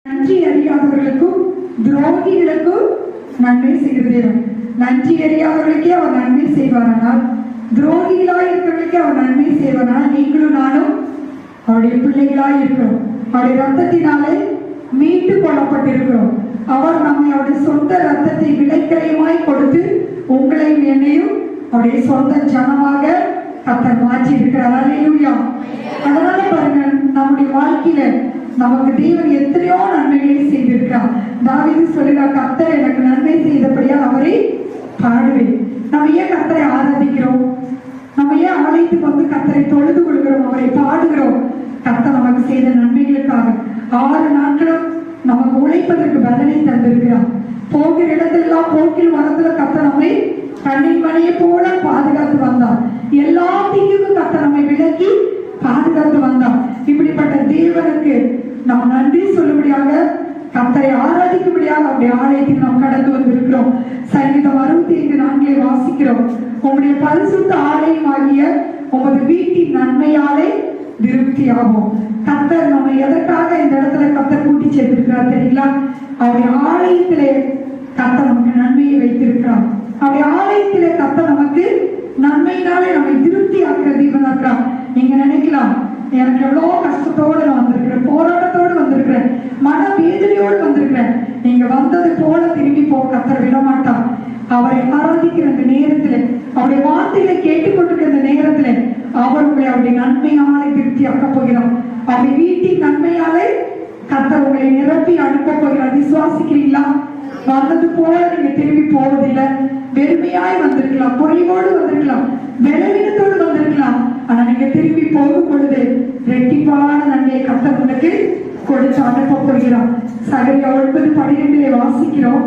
நன்றி அறியாதவர்களுக்கும் துரோகிகளுக்கும் நன்மை செய்கிறது. நன்றி அறியாதவர்களுக்கே அவர் நன்மை செய்வாரானால், துரோகிகளாய் இருக்கிறவர்களுக்கே அவர் நன்மை செய்வாரானால், நீங்களும் நானும் அவருடைய பிள்ளைகளாய் இருக்கிறோம். அவருடைய ரத்தத்தினாலே மீட்டு கொள்ளப்பட்டிருக்கிறோம். அவர் நம்மை அவருடைய சொந்த ரத்தத்தை விலைக்கிரயமாய் கொடுத்து உங்களையும் என்னையும் அவருடைய சொந்த ஜனமாக கர்த்தர் மாற்றி இருக்கிறார். அல்லேலூயா. அதனால பாருங்க, நம்முடைய வாழ்க்கையில நமக்கு தேவன் எத்தனையோ நன்மைகளை செய்திருக்கிறார். தாவீது சொல்லுகிறார், கர்த்தர் எனக்கு நன்மை செய்தபடியா அவரை பாடுவேன். நம்ம ஏன் கர்த்தரை ஆராதிக்கிறோம்? நம்ம ஏன் ஆலயத்துக்கு வந்து கர்த்தரை தொழுது கொள்கிறோம், அவரை பாடுகிறோம்? கர்த்தர் நமக்கு செய்த நன்மைகளுக்காக 6 நாட்களும் நமக்கு உழைப்பதற்கு பலனை தந்திருக்கிறார். போகிற இடத்தெல்லாம் போக்கில் வரத்துல கர்த்தர் நம்மை கண்ணின் மணியை போல பாதுகாத்து வந்தார். எல்லா தீங்குக்கும் கர்த்தர் நம்மை விலக்கி பாதுகாத்து வந்தார். இப்படிப்பட்ட தேவனுக்கு நாம் நன்றி சொல்லும்படியாக, கர்த்தரை ஆராதிக்கும்படியாக அவருடைய ஆலயத்துக்கு நாம் கடந்து வந்திருக்கிறோம். சங்கீதம் 65:4 வாசிக்கிறோம், உங்களுடைய பரிசுத்த ஆலயம் ஆகிய உமது வீட்டின் நன்மையாலே திருப்தியாகும். கர்த்தர் நம்ம எதற்காக இந்த இடத்துல கர்த்தர் கூட்டி சேர்த்திருக்கிறார் தெரியுங்களா? அவருடைய ஆலயத்திலே கர்த்தர் நமக்கு நன்மையை வைத்திருக்கிறார். அவருடைய ஆலயத்திலே கர்த்தர் நமக்கு நன்மையினாலே நம்மை திருப்தி ஆக்குற தேவனா இருக்கிறார். நீங்க நினைக்கலாம், எனக்கு எவ்வளவு கஷ்டத்தோடு நான் வந்திருக்கிறேன், போராட்டத்தோடு வந்திருக்கிறேன், மன வேதனையோடு வந்திருக்கிறேன். நீங்க வந்தது போல திரும்பி போக கர்த்தர் விடமாட்டார். அவரை ஆராதிக்கிற அந்த நேரத்துல, அவருடைய வார்த்தைகளை கேட்டுக்கொண்டிருக்கிற அந்த நேரத்துல அவர் உங்களை அவருடைய நன்மையாலே திருப்தி ஆக்க போகிறார். அவருடைய வீட்டின் நன்மையாலே கர்த்தர் உங்களை நிரப்பி அனுப்ப போகிறார். விசுவாசிக்கிறீங்களா? வந்தது போல நீங்க திரும்பி போவதில்லை. வெறுமையாய் வந்திருக்கலாம், குறைவோடு வந்திருக்கலாம், பலவீனத்தோடு வந்திருக்கலாம். ஆனா நீங்க திரும்பி போகும் பொழுது ரெட்டிப்பான நன்மையை கர்த்தர் உங்களுக்கு கொடுத்து அனுப்ப போகிறார். சகரியா 9:12 வாசிக்கிறோம்,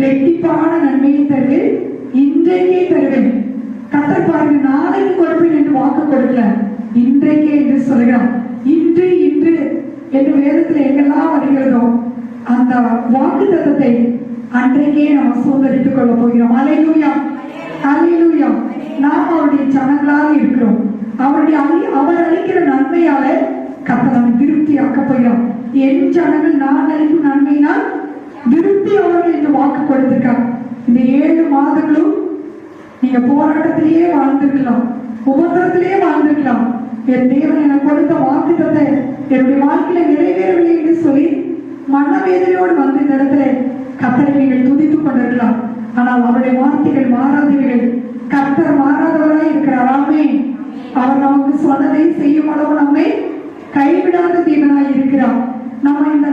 ரெட்டிப்பான நன்மையை தருவேன், இன்றைக்கே தருவேன். கர்த்தர் பாருங்க, நாளைக்கு கொடுப்பேன் என்று வாக்கு கொடுக்கல, இன்றைக்கே என்று சொல்கிறார். இன்று இன்று என்று வேதத்துல எங்கெல்லாம் வருகிறதோ அந்த வாக்கு தத்தத்தை அன்றைக்கே நாம் சுதந்திரித்துக் கொள்ள போகிறோம். அல்லேலூயா, அல்லேலூயா. நாம் அவருடைய ஜனங்களாக இருக்கிறோம். அவர் அளிக்கிற நன்மையால கர்த்தர் நம்மை திருப்தி ஆக்க போகிறோம். என் ஜனங்கள் நான் அளிக்கும் நன்மையினால் திருப்தி அவர்கள் என்று வாக்கு கொடுத்திருக்கார். இந்த 7 மாதங்களும் நீங்க போராட்டத்திலேயே வாழ்ந்திருக்கலாம், உபத்திரத்திலேயே வாழ்ந்திருக்கலாம். என் தேவன் எனக்கு கொடுத்த வாக்கு தத்தை என்னுடைய வாழ்க்கையில நிறைவேறவில்லை என்று சொல்லி மனவேதனையோடு வந்து இந்த இடத்துல கர்த்தரை நீங்கள் துதித்துக் கொண்டிருக்கலாம். ஆனால் அவருடைய வார்த்தைகள் மாறாதவர்கள். கர்த்தர் மாறாதவராய் இருக்கிறார். ஆமென். அவர் நமக்கு சொன்னதை செய்யும் அளவு நம்மை கைவிடாத தேவனாய் இருக்கிறார். நம்ம இந்த